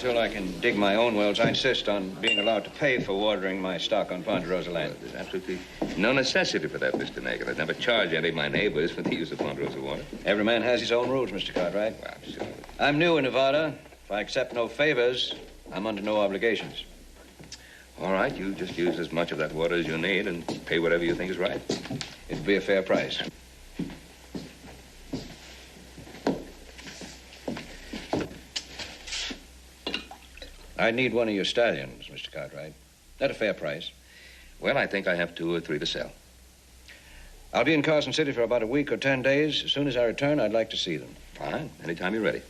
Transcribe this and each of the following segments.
Until I can dig my own wells, I insist on being allowed to pay for watering my stock on Ponderosa land. There's absolutely no necessity for that, Mr. Nagel. I'd never charge any of my neighbors for the use of Ponderosa water. Every man has his own rules, Mr. Cartwright. Well, sure. I'm new in Nevada. If I accept no favors, I'm under no obligations. All right, you just use as much of that water as you need and pay whatever you think is right. It'd be a fair price. I need one of your stallions, Mr. Cartwright. At a fair price. Well, I think I have 2 or 3 to sell. I'll be in Carson City for about a week or 10 days. As soon as I return, I'd like to see them. Fine. Anytime you're ready.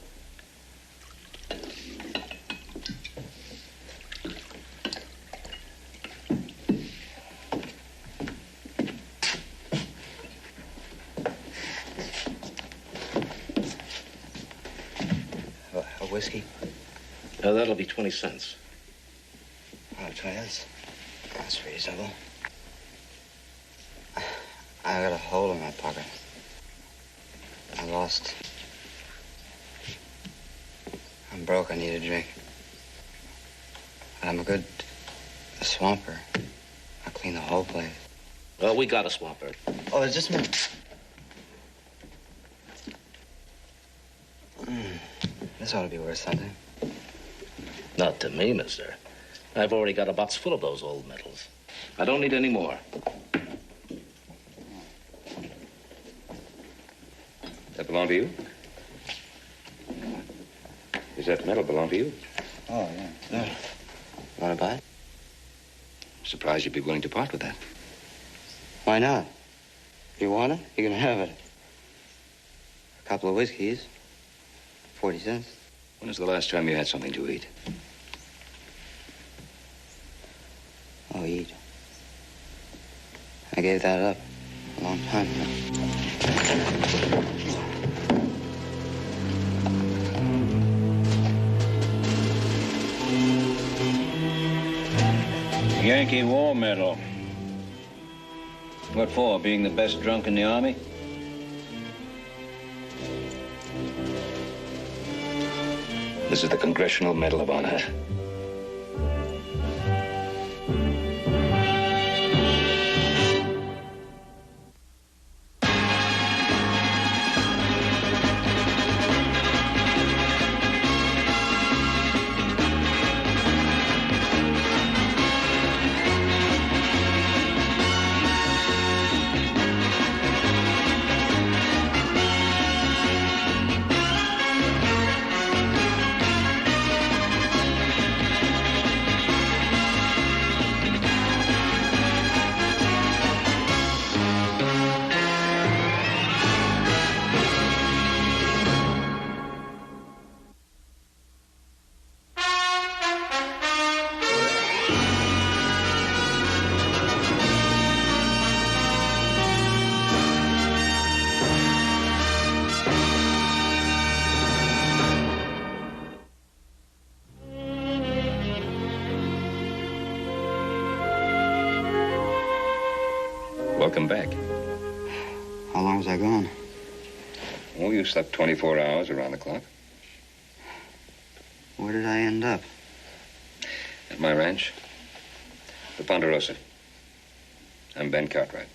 A whiskey? That'll be 20 cents. Oh, 20 cents? That's reasonable. I got a hole in my pocket. I lost. I'm broke. I need a drink. But I'm a good swamper. I clean the whole place. Well, we got a swamper. Oh, just a minute. This ought to be worth something. Not to me, mister. I've already got a box full of those old medals. I don't need any more. That belong to you? Does that medal belong to you? Oh, yeah. Want to buy it? I'm surprised you'd be willing to part with that. Why not? You want it? You can have it. A couple of whiskeys. 40 cents. When was the last time you had something to eat? Oh, eat. I gave that up a long time ago. Yankee War Medal. What for? Being the best drunk in the Army? This is the Congressional Medal of Honor. Welcome back. How long was I gone? Oh, you slept 24 hours around the clock. Where did I end up? At my ranch. The Ponderosa. I'm Ben Cartwright.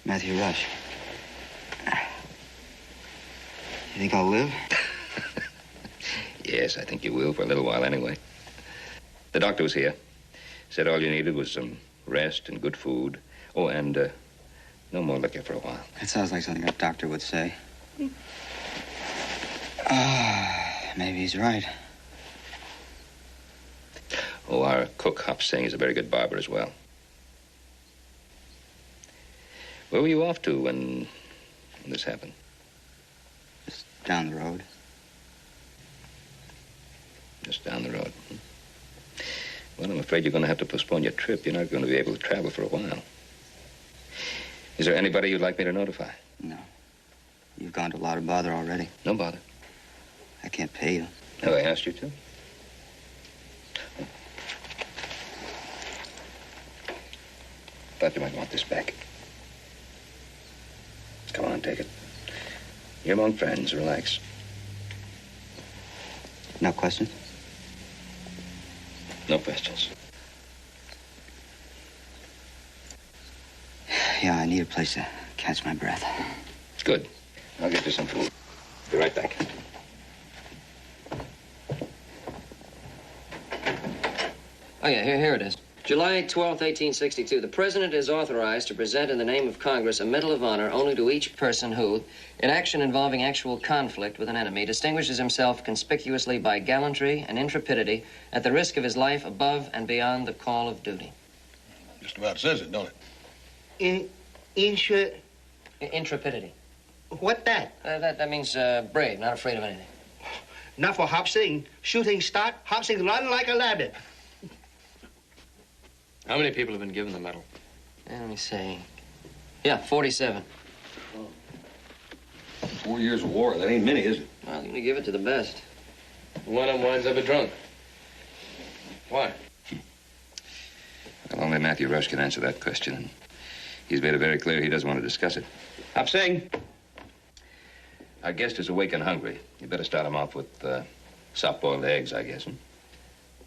Matthew Rush. You think I'll live? Yes, I think you will for a little while anyway. The doctor was here. Said all you needed was some rest and good food. Oh, and no more liquor for a while. That sounds like something a doctor would say. Maybe he's right. Oh, our cook, Hop Singh, is a very good barber as well. Where were you off to when this happened? Just down the road. Just down the road. Well, I'm afraid you're going to have to postpone your trip. You're not going to be able to travel for a while. Is there anybody you'd like me to notify? No. You've gone to a lot of bother already. No bother. I can't pay you. Have I asked you to? Thought you might want this back. Come on, take it. You're among friends. Relax. No questions? No questions. Yeah, I need a place to catch my breath. Good. I'll get you some food. Be right back. Oh, yeah, here it is. July 12th, 1862. The President is authorized to present in the name of Congress a Medal of Honor only to each person who, in action involving actual conflict with an enemy, distinguishes himself conspicuously by gallantry and intrepidity at the risk of his life above and beyond the call of duty. Just about says it, don't it? Intrepidity. What that? That means brave, not afraid of anything. Not for Hop Sing. Shooting start, Hop Sing run like a rabbit. How many people have been given the medal? Let me see. Yeah, 47. 4 years of war. That ain't many, is it? Well, you're gonna give it to the best. One of them winds up a drunk. Why? Well, only Matthew Rush can answer that question. And he's made it very clear he doesn't want to discuss it. Hop Sing. Our guest is awake and hungry. You better start him off with soft-boiled eggs, I guess.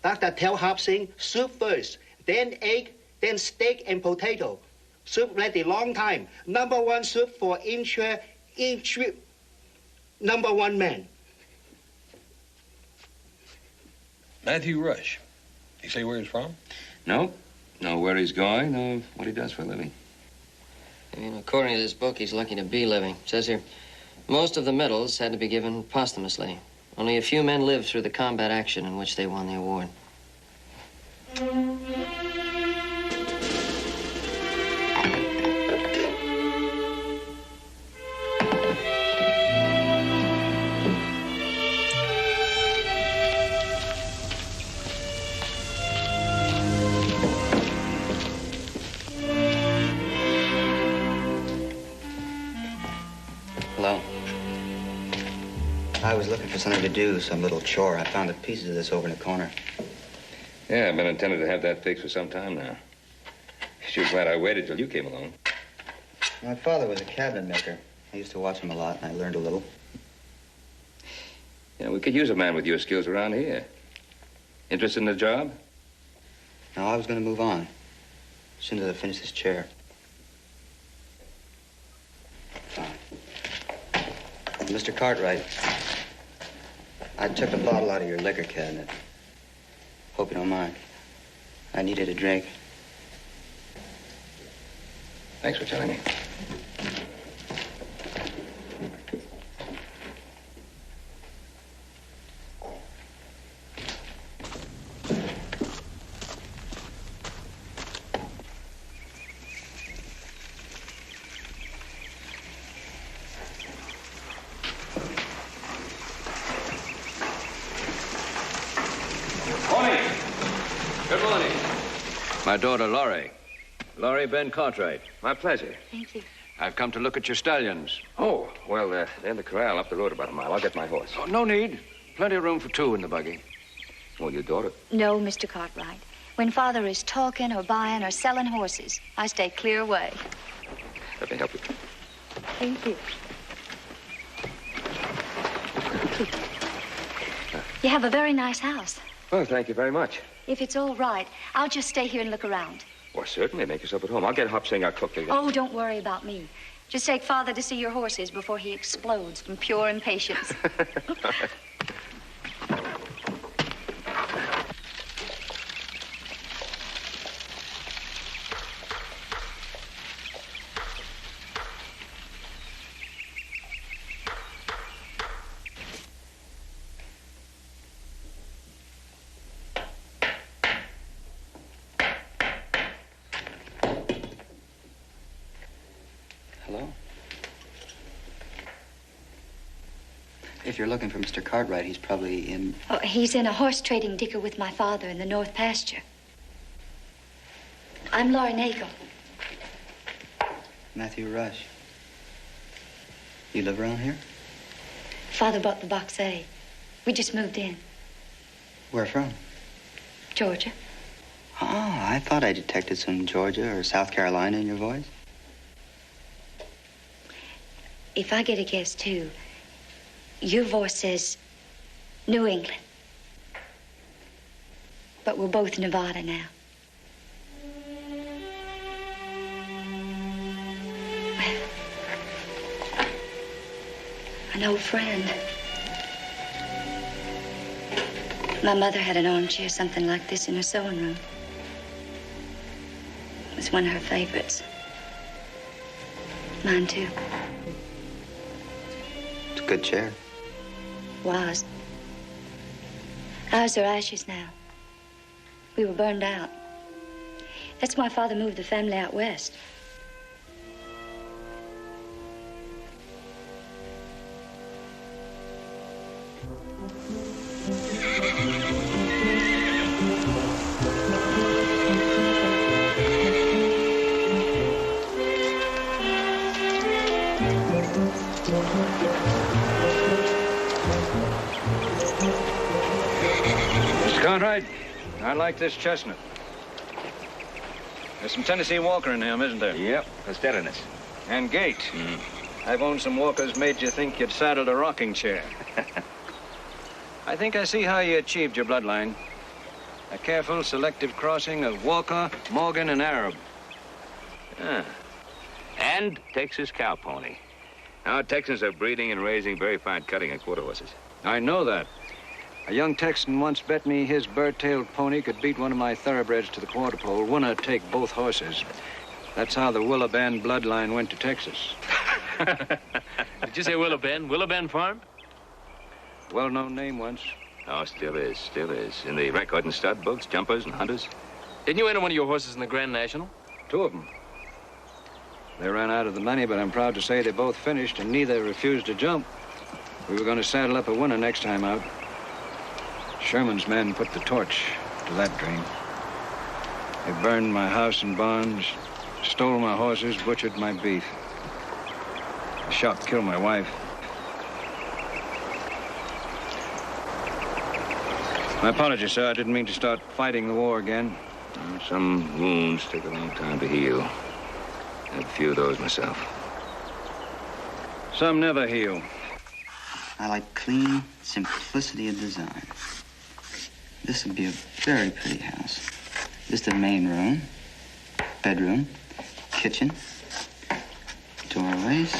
Doctor tell Hop Sing, soup first, then egg, then steak and potato. Soup ready long time. Number one soup for number one man. Matthew Rush. You say where he's from? No. Know where he's going, know what he does for a living. I mean, according to this book, he's lucky to be living. It says here, most of the medals had to be given posthumously. Only a few men lived through the combat action in which they won the award. Hello. I was looking for something to do, some little chore. I found the pieces of this over in the corner. Yeah, I've been intending to have that fixed for some time now. Sure glad I waited till you came along. My father was a cabinet maker. I used to watch him a lot, and I learned a little. Yeah, we could use a man with your skills around here. Interested in the job? No, I was going to move on as soon as I finished this chair. Mr. Cartwright, I took a bottle out of your liquor cabinet. Hope you don't mind. I needed a drink. Thanks for telling me. My daughter, Laurie. Laurie Ben Cartwright. My pleasure. Thank you. I've come to look at your stallions. Oh, well, they're in the corral up the road about a mile. I'll get my horse. Oh, no need. Plenty of room for two in the buggy. Oh, your daughter? No, Mr. Cartwright. When Father is talking or buying or selling horses, I stay clear away. Let me help you. Thank you. You have a very nice house. Well, thank you very much. If it's all right, I'll just stay here and look around. Well, certainly. Make yourself at home. I'll get Hop Sing our cook to... Oh, don't worry about me. Just take Father to see your horses before he explodes from pure impatience. Hello? If you're looking for Mr. Cartwright, he's probably in... Oh, he's in a horse trading dicker with my father in the North Pasture. I'm Laurie Nagel. Matthew Rush. You live around here? Father bought the Box A. We just moved in. Where from? Georgia. Oh, I thought I detected some Georgia or South Carolina in your voice. If I get a guess, too, your voice says New England. But we're both Nevada now. An old friend. My mother had an armchair, something like this, in her sewing room. It was one of her favorites. Mine, too. It's a good chair. Was. Ours are ashes now. We were burned out. That's why Father moved the family out west. Mr. Cartwright, I like this chestnut. There's some Tennessee Walker in him, isn't there? Yep, for steadiness. And gait. I've owned some Walkers made you think you'd saddled a rocking chair. I think I see how you achieved your bloodline. A careful, selective crossing of Walker, Morgan, and Arab. Ah. And Texas cow pony. Our Texans are breeding and raising very fine cutting and quarter horses. I know that. A young Texan once bet me his bird-tailed pony could beat one of my thoroughbreds to the quarter pole. Winner take both horses. That's how the Willow Bend bloodline went to Texas. Did you say Willow Bend? Willow Bend Farm? Well-known name once. Oh, still is, still is. In the record and stud books, jumpers and hunters. Didn't you enter one of your horses in the Grand National? 2 of them. They ran out of the money, but I'm proud to say they both finished, and neither refused to jump. We were going to saddle up a winner next time out. Sherman's men put the torch to that dream. They burned my house and barns, stole my horses, butchered my beef. The shot killed my wife. My apologies, sir. I didn't mean to start fighting the war again. Some wounds take a long time to heal. I had a few of those myself. Some never heal. I like clean simplicity of design. This would be a very pretty house. This is the main room, bedroom, kitchen, doorways.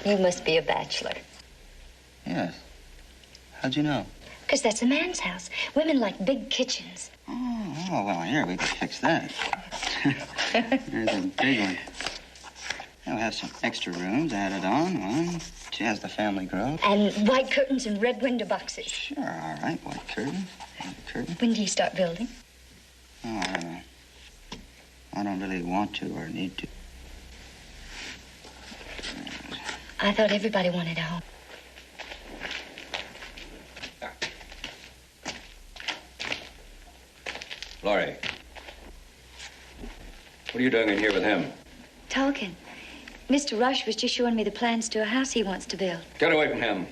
You must be a bachelor. Yes. How'd you know? Because that's a man's house. Women like big kitchens. Oh, well, here, we can fix that. There's a big one. Yeah, we have some extra rooms added on. One, she has the family grove. And white curtains and red window boxes. Sure, all right, white curtains. White curtain. When do you start building? Oh, I don't know. I don't really want to or need to. I thought everybody wanted a home. Laurie. What are you doing in here with him? Talking. Mr. Rush was just showing me the plans to a house he wants to build. Get away from him.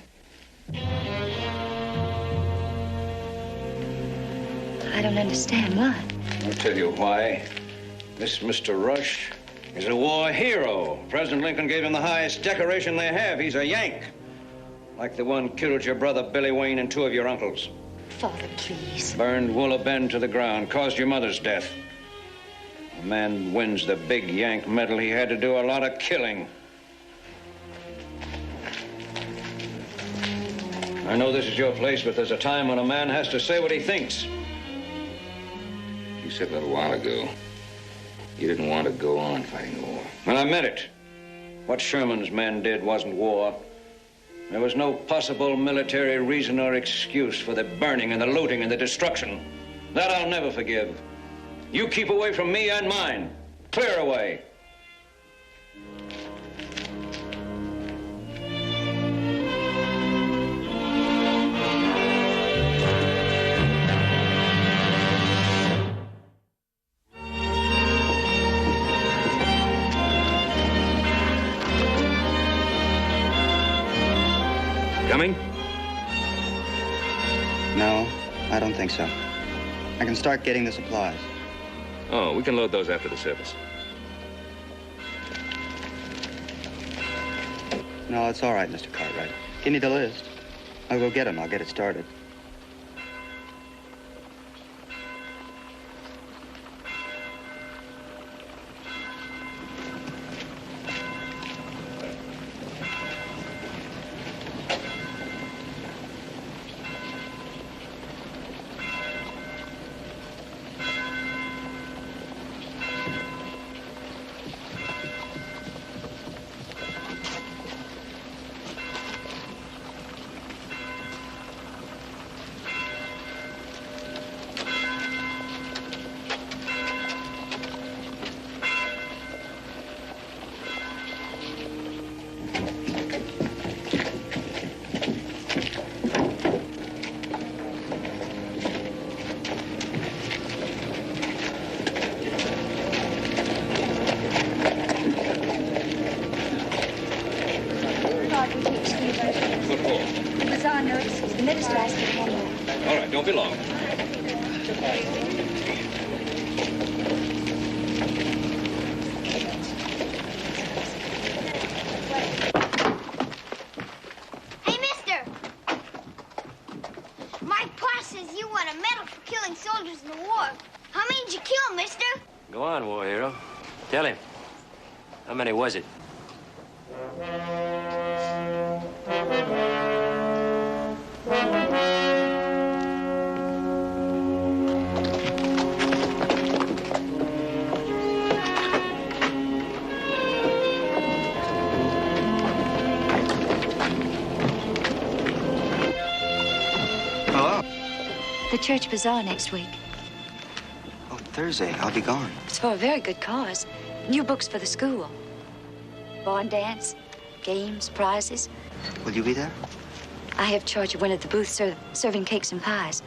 I don't understand. Why? I'll tell you why. This Mr. Rush is a war hero. President Lincoln gave him the highest decoration they have. He's a Yank. Like the one killed your brother Billy Wayne and 2 of your uncles. Father, please. Burned Willow Bend to the ground, caused your mother's death. A man wins the big Yank medal. He had to do a lot of killing. I know this is your place, but there's a time when a man has to say what he thinks. You said a little while ago you didn't want to go on fighting the war. And I meant it. What Sherman's men did wasn't war. There was no possible military reason or excuse for the burning and the looting and the destruction. That I'll never forgive. You keep away from me and mine. Clear away. Coming? No, I don't think so. I can start getting the supplies. Oh, we can load those after the service. No, it's all right, Mr. Cartwright. Give me the list. I'll go get them. I'll get it started. Hey, mister! My pa says you won a medal for killing soldiers in the war. How many did you kill, mister? Go on, war hero. Tell him. How many was it? Hello. The church bazaar next week. Oh, Thursday. I'll be gone. It's for a very good cause. New books for the school. Barn dance, games, prizes. Will you be there? I have charge of one of the booths serving cakes and pies.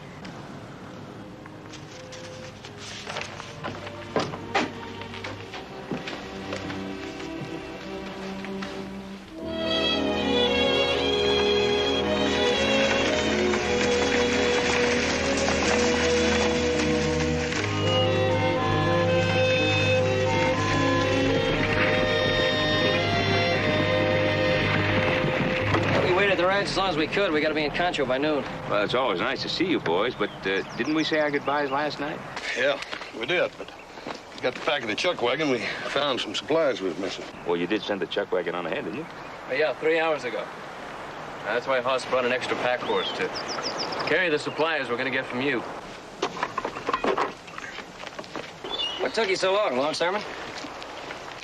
As long as we could. We got to be in Concho by noon. Well, it's always nice to see you boys, but didn't we say our goodbyes last night? Yeah, we did, but we got the back of the chuck wagon. We found some supplies we was missing. Well, you did send the chuck wagon on ahead, didn't you? Yeah, 3 hours ago. That's why Hoss brought an extra pack horse to carry the supplies we're going to get from you. What took you so long? Long sermon?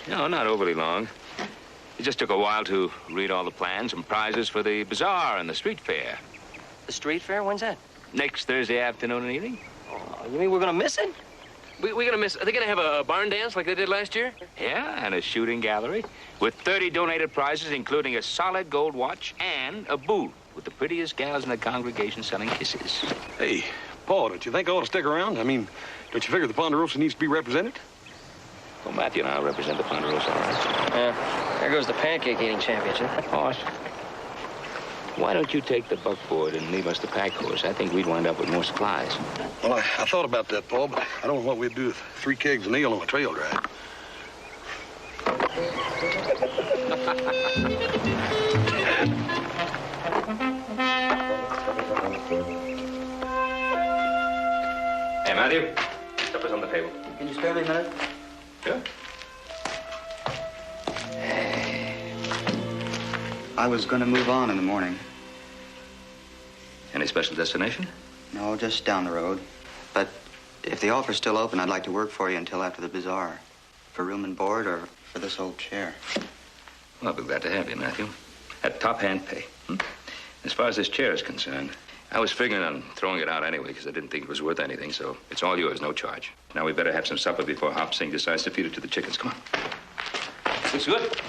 No, not overly long. It just took a while to read all the plans and prizes for the bazaar and the street fair. The street fair? When's that? Next Thursday afternoon and evening. Oh, you mean we're going to miss it? We're going to miss... Are they going to have a barn dance like they did last year? Yeah, and a shooting gallery with 30 donated prizes, including a solid gold watch and a booth with the prettiest gals in the congregation selling kisses. Hey, Paul, don't you think I ought to stick around? I mean, don't you figure the Ponderosa needs to be represented? Well, Matthew and I'll represent the Ponderosa, all right? Yeah, there goes the pancake eating championship. Horse, why don't you take the buckboard and leave us the pack horse? I think we'd wind up with more supplies. Well, I thought about that, Paul, but I don't know what we'd do with 3 kegs of ale on a trail drive. Hey, Matthew, supper's on the table. Can you spare me a minute? Sure. I was going to move on in the morning. Any special destination? No, just down the road. But if the offer's still open, I'd like to work for you until after the bazaar. For room and board or for this old chair. Well, I'll be glad to have you, Matthew. At top hand pay. As far as this chair is concerned, I was figuring on throwing it out anyway because I didn't think it was worth anything, so it's all yours, no charge. Now we better have some supper before Hop Sing decides to feed it to the chickens. Come on. Looks good.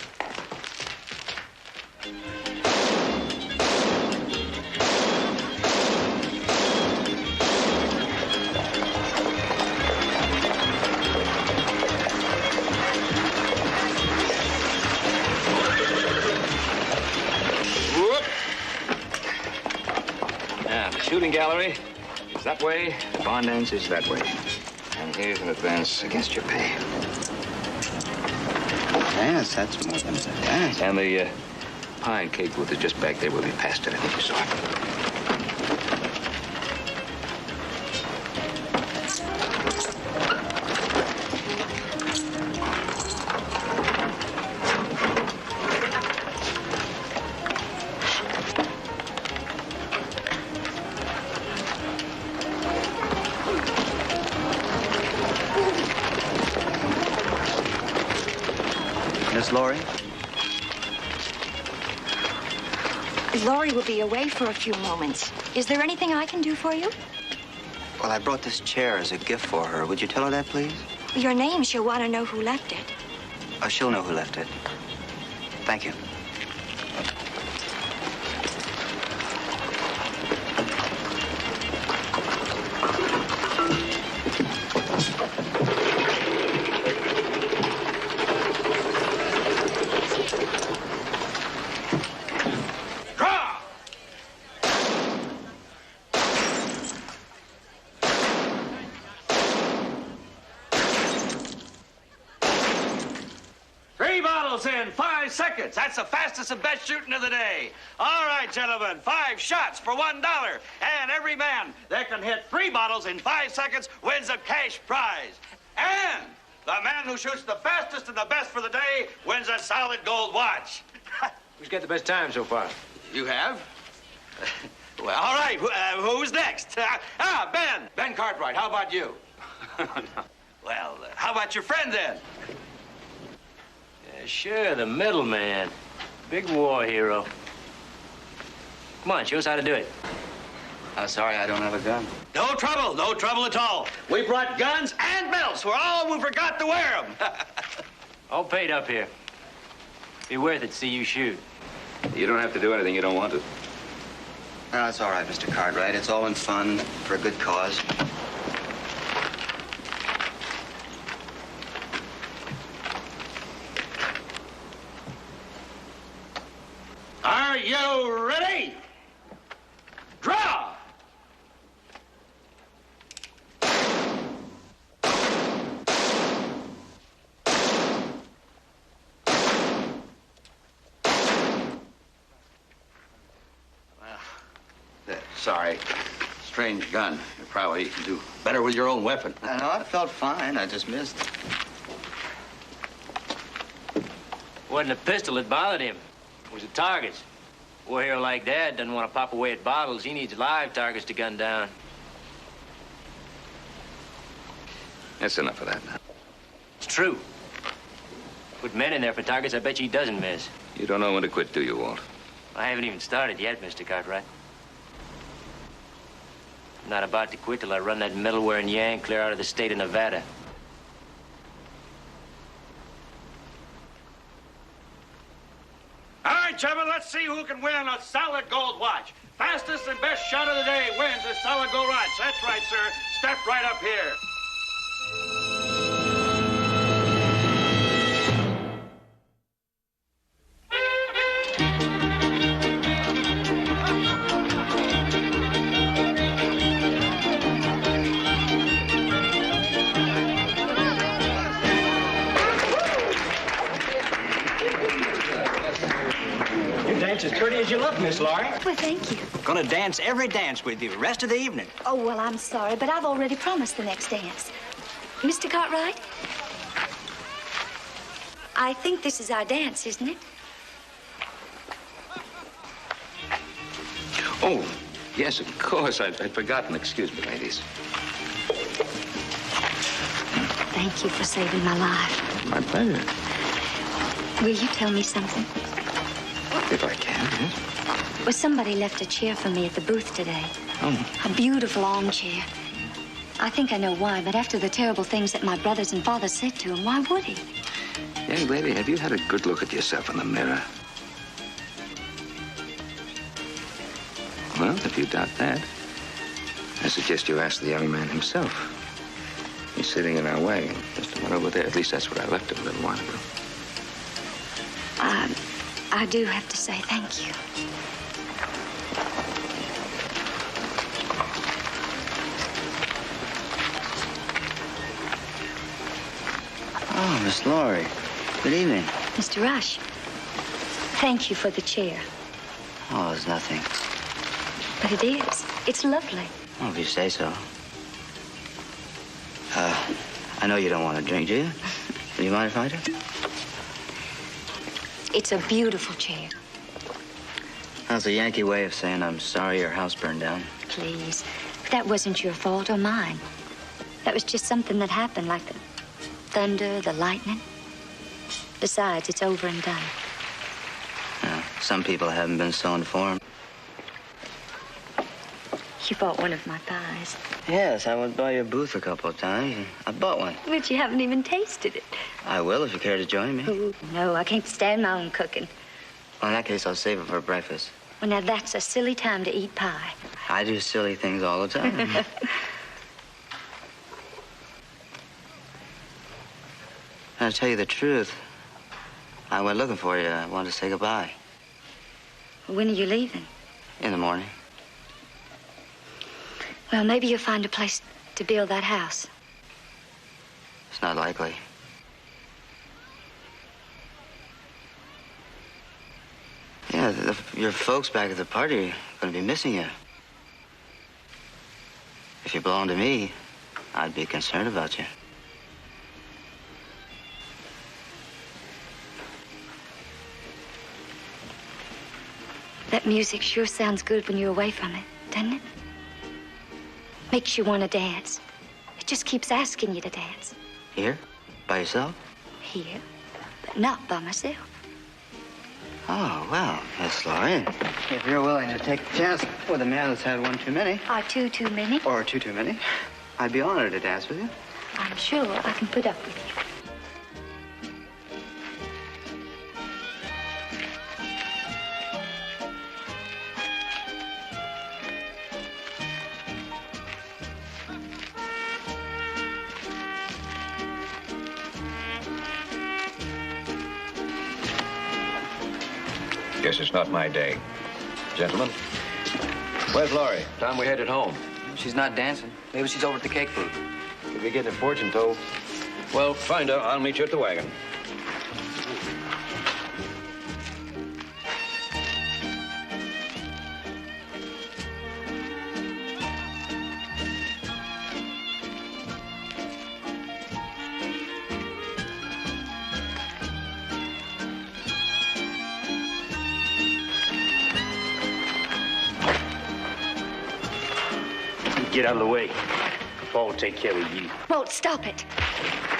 Shooting gallery is that way, the barn dance is that way. And here's an advance against your pay. Yes, that's more than a dance. And the pie and cake booth is just back there where we passed it. I think you saw it. Miss Laurie? Laurie will be away for a few moments. Is there anything I can do for you? Well, I brought this chair as a gift for her. Would you tell her that, please? Your name, she'll want to know who left it. Oh, she'll know who left it. Thank you. bottles in 5 seconds. That's the fastest and best shooting of the day. All right, gentlemen, 5 shots for $1. And every man that can hit 3 bottles in 5 seconds wins a cash prize. And the man who shoots the fastest and the best for the day wins a solid gold watch. Who's got the best time so far? You have? Well, all right. Who's next? Ben. Ben Cartwright. How about you? No. Well, how about your friend then? Yeah, sure, the middleman. Big war hero. Come on, show us how to do it. I'm sorry, I don't have a gun. No trouble at all. We brought guns and belts for all who forgot to wear them. All paid up here. Be worth it to see you shoot. You don't have to do anything you don't want to. No, it's all right, Mr. Cartwright. It's all in fun for a good cause. Are you ready? Draw! Sorry. Strange gun. You probably can do better with your own weapon. I know, I felt fine. I just missed. Wasn't a pistol that bothered him. It was a target. A war hero like that doesn't want to pop away at bottles. He needs live targets to gun down. That's enough of that now. It's true. Put men in there for targets, I bet you he doesn't miss. You don't know when to quit, do you, Walt? I haven't even started yet, Mr. Cartwright. I'm not about to quit till I run that metal-wearing Yank clear out of the state of Nevada. All right, gentlemen, let's see who can win a solid gold watch. Fastest and best shot of the day wins a solid gold watch. That's right, sir. Step right up here. As pretty as you look, Miss Laurie. Well, thank you. Gonna dance every dance with you, rest of the evening. Oh, well, I'm sorry, but I've already promised the next dance. Mr. Cartwright? I think this is our dance, isn't it? Oh, yes, of course. I'd forgotten. Excuse me, ladies. Thank you for saving my life. My pleasure. Will you tell me something? If I can, yes. Well, somebody left a chair for me at the booth today. Oh. A beautiful armchair. I think I know why, but after the terrible things that my brothers and father said to him, why would he? Young lady, have you had a good look at yourself in the mirror? Well, if you doubt that, I suggest you ask the young man himself. He's sitting in our wagon, just a minute over there. At least that's what I left him a little while ago. I do have to say thank you. Oh, Miss Laurie. Good evening. Mr. Rush, thank you for the chair. Oh, it's nothing. But it is. It's lovely. Oh, if you say so. I know you don't want to drink, do you? Do you mind if I do? It's a beautiful chair. That's a Yankee way of saying I'm sorry your house burned down. Please. That wasn't your fault or mine. That was just something that happened, like the thunder, the lightning. Besides, it's over and done. Yeah, some people haven't been so informed. You bought one of my pies. Yes, I went by your booth a couple of times, and I bought one. But you haven't even tasted it. I will if you care to join me. Ooh, no, I can't stand my own cooking. Well, in that case, I'll save it for breakfast. Well, now, that's a silly time to eat pie. I do silly things all the time. I'll tell you the truth. I went looking for you. I wanted to say goodbye. When are you leaving? In the morning. Well, maybe you'll find a place to build that house. It's not likely. Yeah, your folks back at the party are going to be missing you. If you belonged to me, I'd be concerned about you. That music sure sounds good when you're away from it, doesn't it? Makes you want to dance. It just keeps asking you to dance. Here? By yourself? Here, but not by myself. Oh, well, Miss Laurie, if you're willing to take a chance with a man that's had one too many. Or two too many. Or two too many. I'd be honored to dance with you. I'm sure I can put up with you. Guess it's not my day. Gentlemen, where's Laurie? Time we headed home. She's not dancing. Maybe she's over at the cake booth. Could be getting a fortune told. Well, find her. I'll meet you at the wagon. Get out of the way. Paul will take care of you. Won't stop it.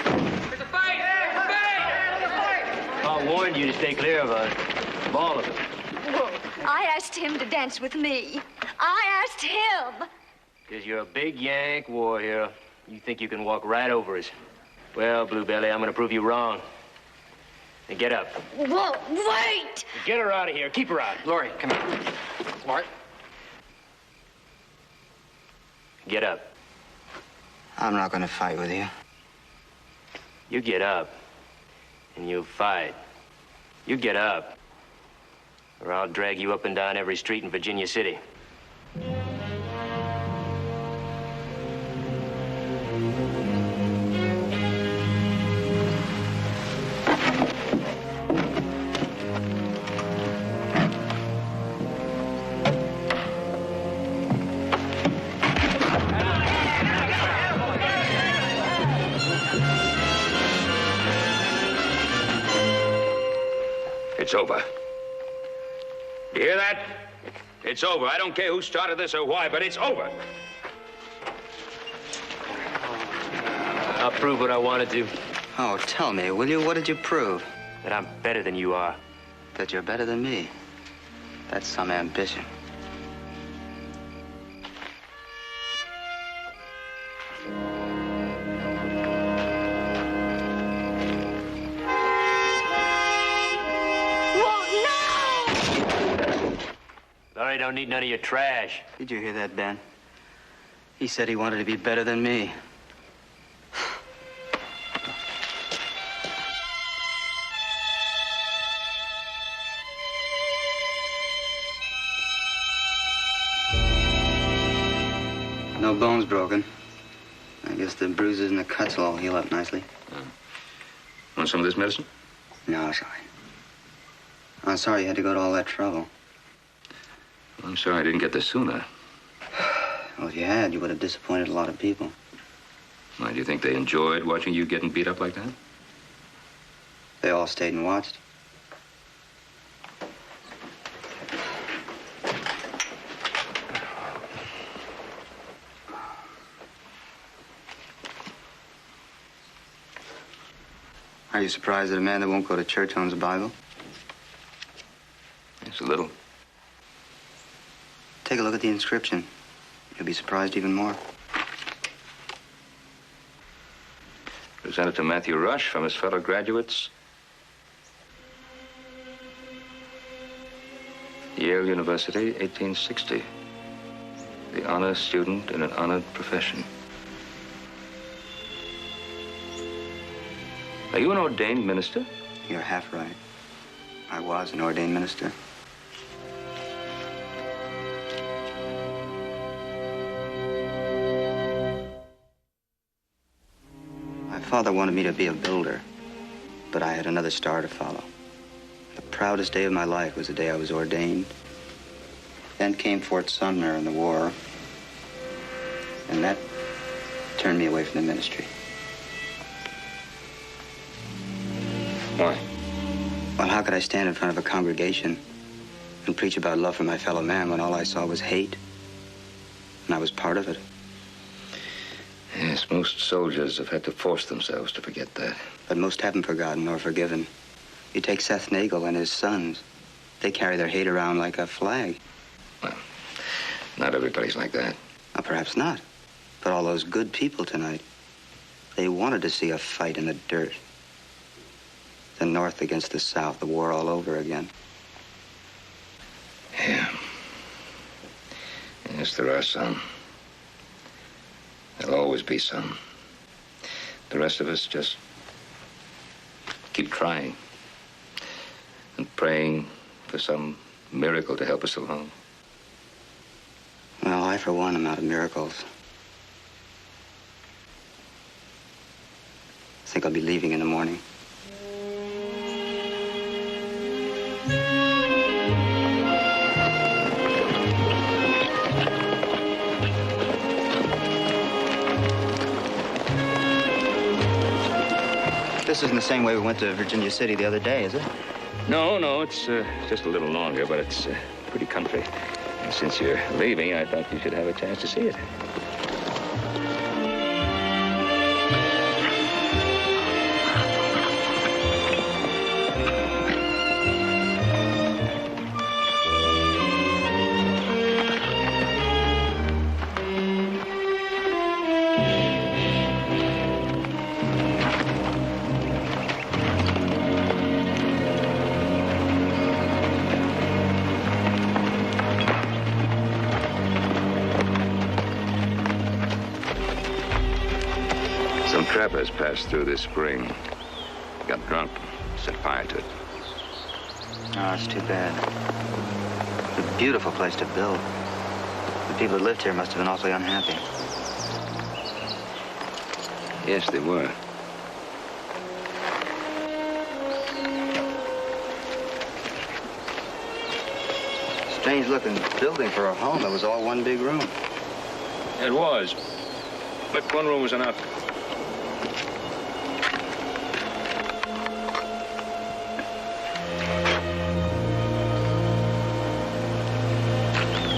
There's a fight! There's a fight! I warned you to stay clear of us. Of all of them. Whoa. I asked him to dance with me. I asked him. Because you're a big Yank war hero. You think you can walk right over us. Well, Bluebelly, I'm going to prove you wrong. Now get up. Whoa, wait! Get her out of here. Keep her out. Laurie, come here. Laurie. Get up. I'm not going to fight with you. You get up, and you fight. You get up, or I'll drag you up and down every street in Virginia City. It's over. You hear that? It's over. I don't care who started this or why, but it's over. I'll prove what I wanted to. Oh, tell me, will you? What did you prove? That I'm better than you are. That you're better than me. That's some ambition. Laurie don't need none of your trash. Did you hear that, Ben? He said he wanted to be better than me. No bones broken. I guess the bruises and the cuts will all heal up nicely. Want some of this medicine? No, sorry. I'm sorry you had to go to all that trouble. I'm sorry I didn't get this sooner. Well, if you had, you would have disappointed a lot of people. Why, do you think they enjoyed watching you getting beat up like that? They all stayed and watched. Are you surprised that a man that won't go to church owns a Bible? Yes, a little. Take a look at the inscription. You'll be surprised even more. Presented to Matthew Rush from his fellow graduates. Yale University, 1860. The honor student in an honored profession. Are you an ordained minister? You're half right. I was an ordained minister. My father wanted me to be a builder, but I had another star to follow. The proudest day of my life was the day I was ordained. Then came Fort Sumner and the war. And that turned me away from the ministry. Why? Well, how could I stand in front of a congregation and preach about love for my fellow man when all I saw was hate? And I was part of it. Yes, most soldiers have had to force themselves to forget that. But most haven't forgotten or forgiven. You take Seth Nagel and his sons. They carry their hate around like a flag. Well, not everybody's like that. Well, perhaps not. But all those good people tonight, they wanted to see a fight in the dirt. The North against the South, the war all over again. Yeah. Yes, there are some. There'll always be some. The rest of us just keep trying and praying for some miracle to help us along. Well, I, for one, am out of miracles. I think I'll be leaving in the morning. This isn't the same way we went to Virginia City the other day, is it? No, it's just a little longer, but it's pretty country. And since you're leaving, I thought you should have a chance to see it. Trappers passed through this spring, got drunk, set fire to it. Oh, it's too bad. It's a beautiful place to build. The people who lived here must have been awfully unhappy. Yes, they were. Strange-looking building for a home. It was all one big room. It was, but one room was enough.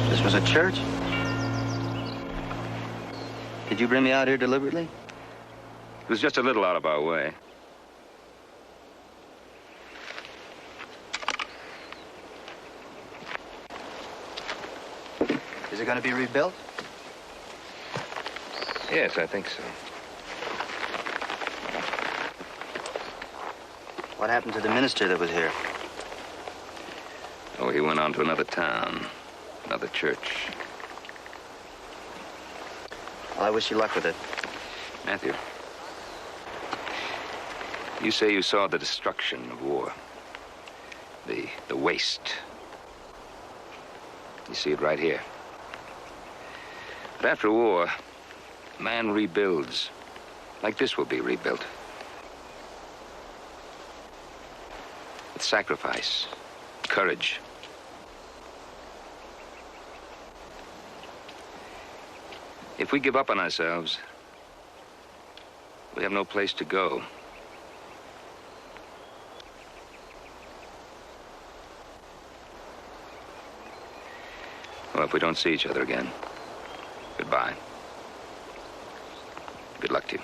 This was a church? Did you bring me out here deliberately? It was just a little out of our way. Is it going to be rebuilt? Yes, I think so. What happened to the minister that was here? Oh, he went on to another town, another church. Well, I wish you luck with it. Matthew, you say you saw the destruction of war, the waste. You see it right here. But after war, man rebuilds, like this will be rebuilt. With sacrifice, courage. If we give up on ourselves, we have no place to go. Well, if we don't see each other again, goodbye. Good luck to you.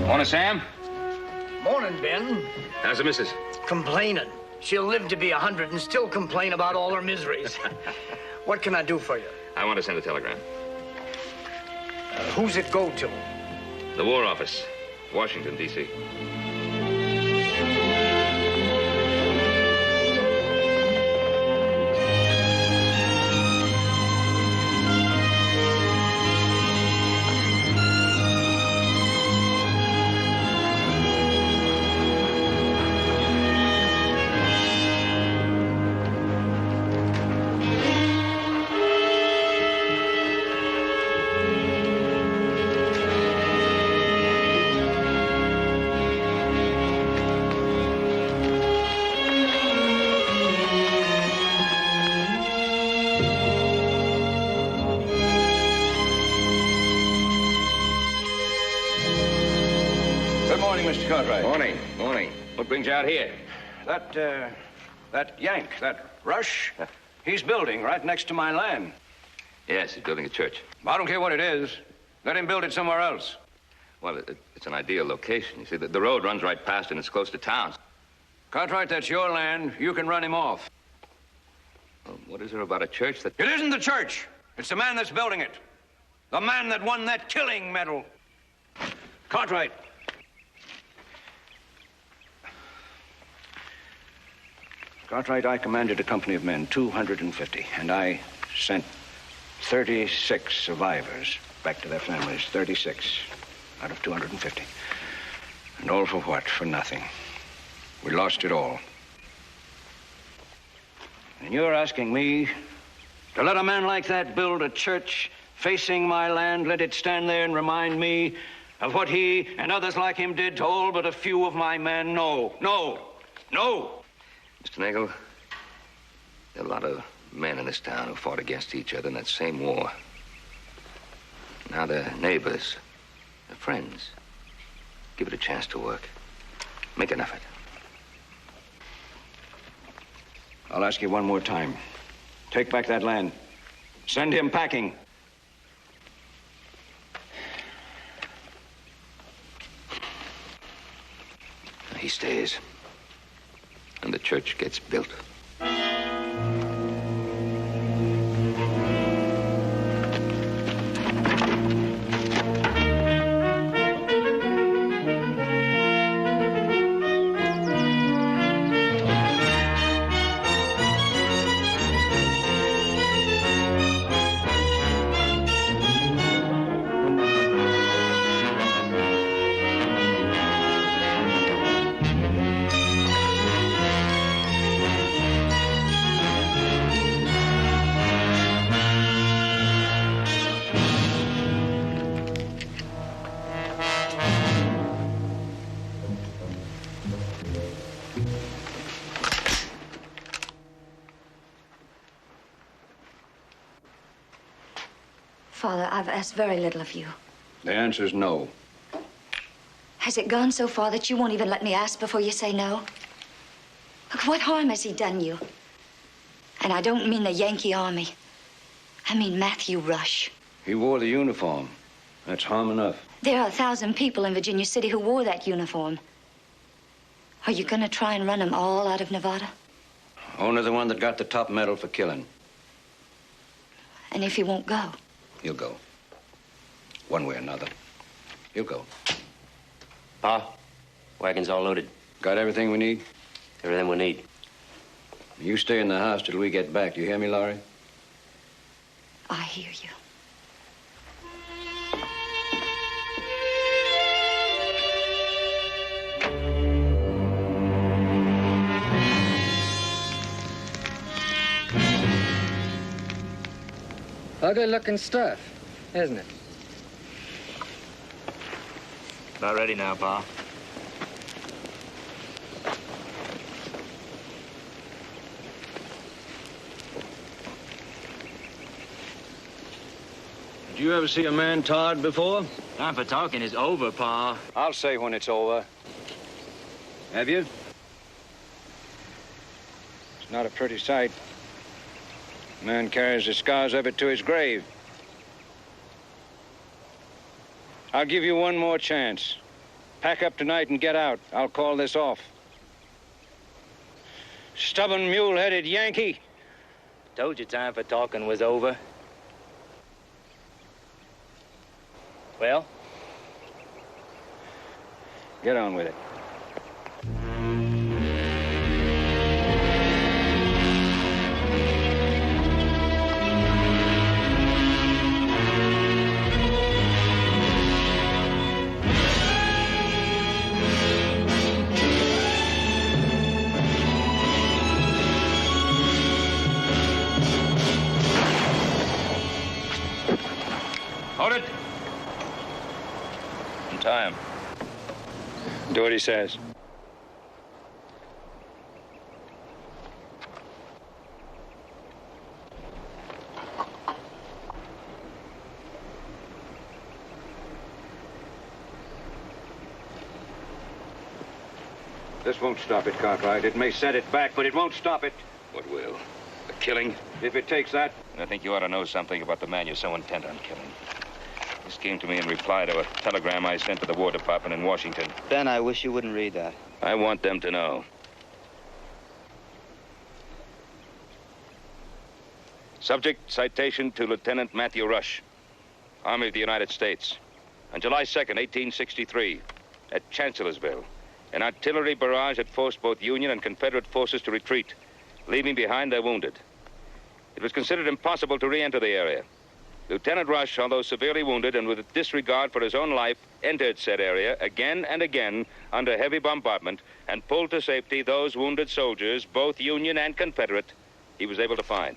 Morning, Sam. Morning, Ben. How's the missus? Complaining. She'll live to be 100 and still complain about all her miseries. What can I do for you? I want to send a telegram. Who's it go to? The War Office, Washington, D.C. Mr. Cartwright. Morning, morning. What brings you out here? That Yank, that Rush, he's building right next to my land. Yes, he's building a church. I don't care what it is. Let him build it somewhere else. Well, it's an ideal location. You see, the road runs right past and it's close to town. Cartwright, that's your land. You can run him off. Well, what is there about a church that... It isn't the church. It's the man that's building it. The man that won that killing medal. Cartwright. Cartwright, I commanded a company of men, 250, and I sent 36 survivors back to their families. 36 out of 250. And all for what? For nothing. We lost it all. And you're asking me to let a man like that build a church facing my land, let it stand there and remind me of what he and others like him did to all but a few of my men? No, no, no. Mr. Nagel, there are a lot of men in this town who fought against each other in that same war. Now they're neighbors, they're friends. Give it a chance to work. Make an effort. I'll ask you one more time. Take back that land. Send him packing. He stays. And the church gets built. Father, I've asked very little of you. The answer's no. Has it gone so far that you won't even let me ask before you say no? Look, what harm has he done you? And I don't mean the Yankee Army. I mean Matthew Rush. He wore the uniform. That's harm enough. There are 1,000 people in Virginia City who wore that uniform. Are you going to try and run them all out of Nevada? Only the one that got the top medal for killing. And if he won't go? He'll go. One way or another. He'll go. Pa, wagon's all loaded. Got everything we need? Everything we need. You stay in the house till we get back. You hear me, Laurie? I hear you. Ugly-looking stuff, isn't it? About ready now, Pa. Did you ever see a man tarred before? Time for talking is over, Pa. I'll say when it's over. Have you? It's not a pretty sight. A man carries the scars of it to his grave. I'll give you one more chance. Pack up tonight and get out. I'll call this off. Stubborn, mule-headed Yankee. Told you time for talking was over. Well, Get on with it. Hold it. Untie him. Do what he says. This won't stop it, Cartwright. It may set it back, but it won't stop it. What will? The killing? If it takes that. I think you ought to know something about the man you're so intent on killing. This came to me in reply to a telegram I sent to the War Department in Washington. Ben, I wish you wouldn't read that. I want them to know. Subject, citation to Lieutenant Matthew Rush, Army of the United States. On July 2nd, 1863, at Chancellorsville, an artillery barrage had forced both Union and Confederate forces to retreat, leaving behind their wounded. It was considered impossible to re-enter the area. Lieutenant Rush, although severely wounded and with disregard for his own life, entered said area again and again under heavy bombardment and pulled to safety those wounded soldiers, both Union and Confederate, he was able to find.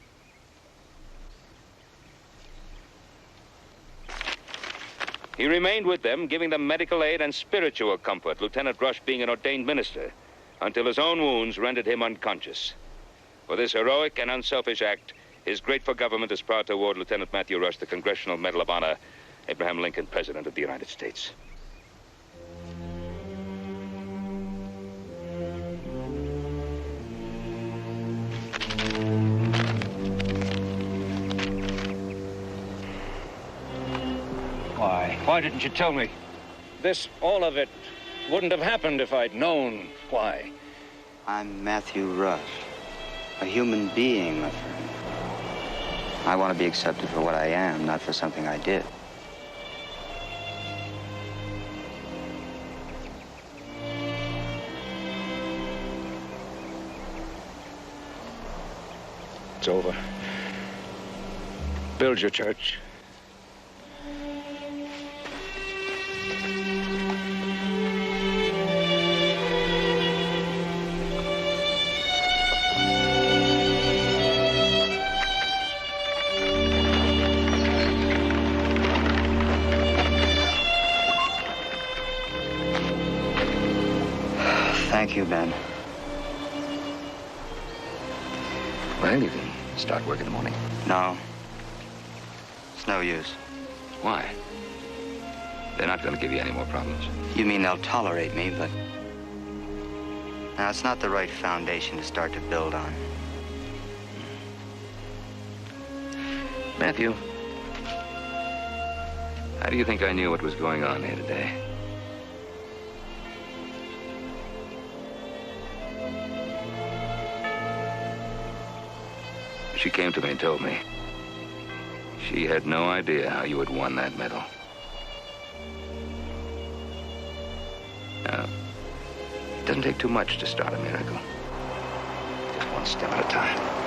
He remained with them, giving them medical aid and spiritual comfort, Lieutenant Rush being an ordained minister, until his own wounds rendered him unconscious. For this heroic and unselfish act, his grateful government is proud to award Lieutenant Matthew Rush the Congressional Medal of Honor, Abraham Lincoln, President of the United States. Why? Why didn't you tell me? All of it, wouldn't have happened if I'd known. Why? I'm Matthew Rush, a human being, my friend. I want to be accepted for what I am, not for something I did. It's over. Build your church. Thank you, Ben. Well, you can start work in the morning. No. It's no use. Why? They're not going to give you any more problems. You mean they'll tolerate me, but... Now, it's not the right foundation to start to build on. Matthew, how do you think I knew what was going on here today? She came to me and told me she had no idea how you had won that medal. Now, it doesn't take too much to start a miracle. Just one step at a time.